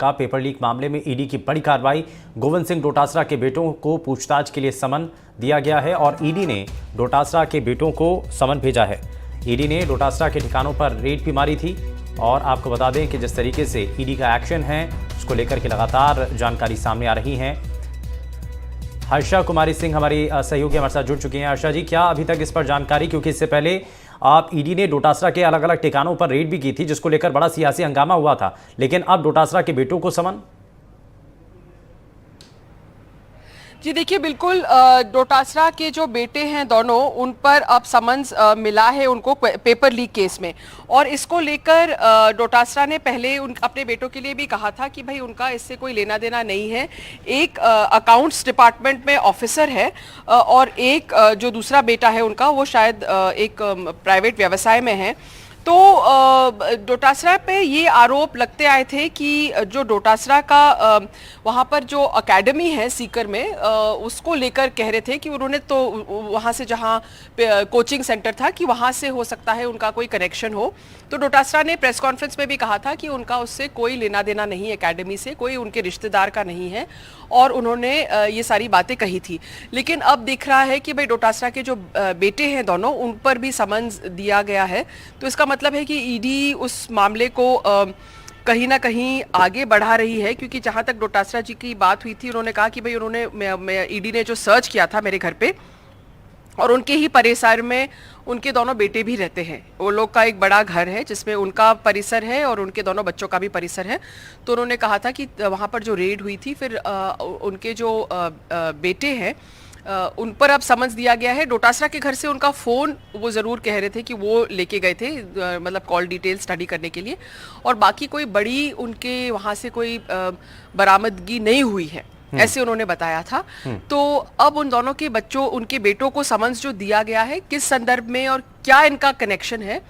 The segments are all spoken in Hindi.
का पेपर लीक मामले में ईडी की बड़ी कार्रवाई। गोविंद सिंह डोटासरा के बेटों को पूछताछ के लिए समन दिया गया है और ईडी ने डोटासरा के बेटों को समन भेजा है। ईडी ने डोटासरा के ठिकानों पर रेड भी मारी थी और आपको बता दें कि जिस तरीके से ईडी का एक्शन है उसको लेकर के लगातार जानकारी सामने आ रही है। हर्षा कुमारी सिंह हमारी सहयोगी हमारे साथ जुड़ चुकी हैं। हर्षा जी, क्या अभी तक इस पर जानकारी, क्योंकि इससे पहले आप ईडी ने डोटासरा के अलग अलग ठिकानों पर रेड भी की थी जिसको लेकर बड़ा सियासी हंगामा हुआ था, लेकिन अब डोटासरा के बेटों को समन? जी देखिए, बिल्कुल डोटासरा के जो बेटे हैं दोनों, उन पर अब समन्स मिला है उनको पेपर लीक केस में। और इसको लेकर डोटासरा ने पहले अपने बेटों के लिए भी कहा था कि भाई उनका इससे कोई लेना देना नहीं है। एक अकाउंट्स डिपार्टमेंट में ऑफिसर है और एक जो दूसरा बेटा है उनका, वो शायद एक प्राइवेट व्यवसाय में है। तो डोटासरा पे ये आरोप लगते आए थे कि जो डोटासरा का वहाँ पर जो एकेडमी है सीकर में, उसको लेकर कह रहे थे कि उन्होंने तो वहाँ से जहाँ कोचिंग सेंटर था कि वहाँ से हो सकता है उनका कोई कनेक्शन हो। तो डोटासरा ने प्रेस कॉन्फ्रेंस में भी कहा था कि उनका उससे कोई लेना देना नहीं, एकेडमी से कोई उनके रिश्तेदार का नहीं है, और उन्होंने ये सारी बातें कही थी। लेकिन अब दिख रहा है कि भाई डोटासरा के जो बेटे हैं दोनों, उन पर भी समन्स दिया गया है। तो इसका मतलब है कि ईडी उस मामले को कहीं ना कहीं आगे बढ़ा रही है, क्योंकि जहां तक डोटासरा जी की बात हुई थी, उन्होंने कहा कि भाई उन्होंने ईडी ने जो सर्च किया था मेरे घर पे, और उनके ही परिसर में उनके दोनों बेटे भी रहते हैं। वो लोग का एक बड़ा घर है जिसमें उनका परिसर है और उनके दोनों बच्चों का भी परिसर है। तो उन्होंने कहा था कि वहाँ पर जो रेड हुई थी, फिर उनके जो बेटे हैं उन पर अब समन्स दिया गया है। डोटासरा के घर से उनका फ़ोन वो ज़रूर कह रहे थे कि वो लेके गए थे, मतलब कॉल डिटेल स्टडी करने के लिए, और बाकी कोई बड़ी उनके वहाँ से कोई बरामदगी नहीं हुई है, ऐसे उन्होंने बताया था। तो अब उन दोनों के बच्चों, उनके बेटों को समन्स जो दिया गया है, किस संदर्भ में और क्या इनका कनेक्शन है,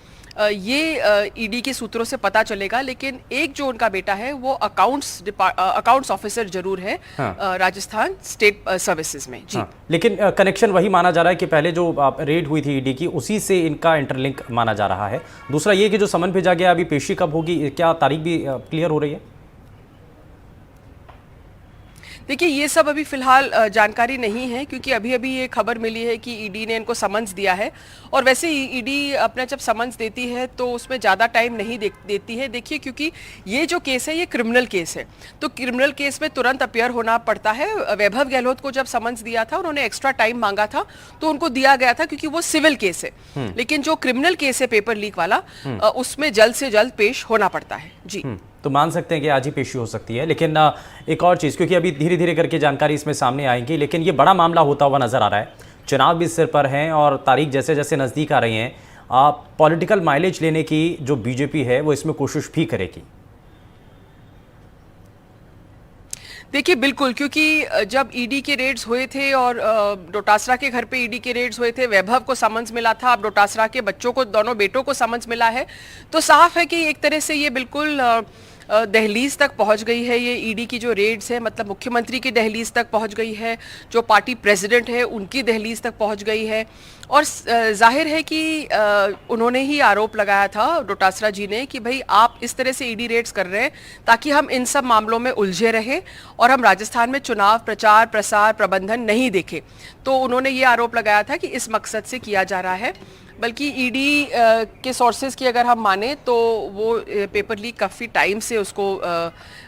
ये ईडी के सूत्रों से पता चलेगा। लेकिन एक जो उनका बेटा है वो अकाउंट्स ऑफिसर जरूर है, हाँ। राजस्थान स्टेट सर्विसेज में। जी हाँ। लेकिन कनेक्शन वही माना जा रहा है कि पहले जो रेड हुई थी ईडी की, उसी से इनका इंटरलिंक माना जा रहा है। दूसरा ये कि जो समन भेजा गया, अभी पेशी कब होगी, क्या तारीख भी क्लियर हो रही है? देखिए, ये सब अभी फिलहाल जानकारी नहीं है, क्योंकि अभी अभी ये खबर मिली है कि ईडी ने इनको समन्स दिया है। और वैसे ईडी अपना जब समन्स देती है तो उसमें ज़्यादा टाइम नहीं देती है। देखिए, क्योंकि ये जो केस है ये क्रिमिनल केस है, तो क्रिमिनल केस में तुरंत अपीयर होना पड़ता है। वैभव गहलोत को जब समन्स दिया था, उन्होंने एक्स्ट्रा टाइम मांगा था तो उनको दिया गया था, क्योंकि वो सिविल केस है। लेकिन जो क्रिमिनल केस है पेपर लीक वाला, उसमें जल्द से जल्द पेश होना पड़ता है। जी, तो मान सकते हैं कि आज ही पेशी हो सकती है। लेकिन एक और चीज़, क्योंकि अभी धीरे धीरे करके जानकारी इसमें सामने आएगी, लेकिन ये बड़ा मामला होता हुआ नजर आ रहा है। चुनाव भी सिर पर हैं और तारीख जैसे जैसे नज़दीक आ रही हैं, पॉलिटिकल माइलेज लेने की जो बीजेपी है वो इसमें कोशिश भी करेगी। देखिए, बिल्कुल, क्योंकि जब ईडी के रेड्स हुए थे और डोटासरा के घर पे ईडी के रेड्स हुए थे, वैभव को समन्स मिला था, अब डोटासरा के बच्चों को, दोनों बेटों को समन्स मिला है। तो साफ है कि एक तरह से ये बिल्कुल दहलीज तक पहुंच गई है। ये ईडी की जो रेड्स है, मतलब मुख्यमंत्री की दहलीज तक पहुंच गई है, जो पार्टी प्रेसिडेंट है उनकी दहलीज तक पहुंच गई है। और जाहिर है कि उन्होंने ही आरोप लगाया था, डोटासरा जी ने, कि भाई आप इस तरह से ईडी रेड्स कर रहे हैं ताकि हम इन सब मामलों में उलझे रहें और हम राजस्थान में चुनाव प्रचार प्रसार प्रबंधन नहीं देखें। तो उन्होंने ये आरोप लगाया था कि इस मकसद से किया जा रहा है। बल्कि ईडी के सोर्सेज की अगर हम माने तो वो पेपर लीक काफ़ी टाइम से उसको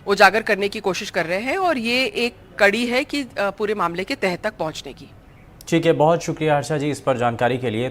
उजागर करने की कोशिश कर रहे हैं, और ये एक कड़ी है कि पूरे मामले के तह तक पहुंचने की। ठीक है, बहुत शुक्रिया हर्षा जी इस पर जानकारी के लिए।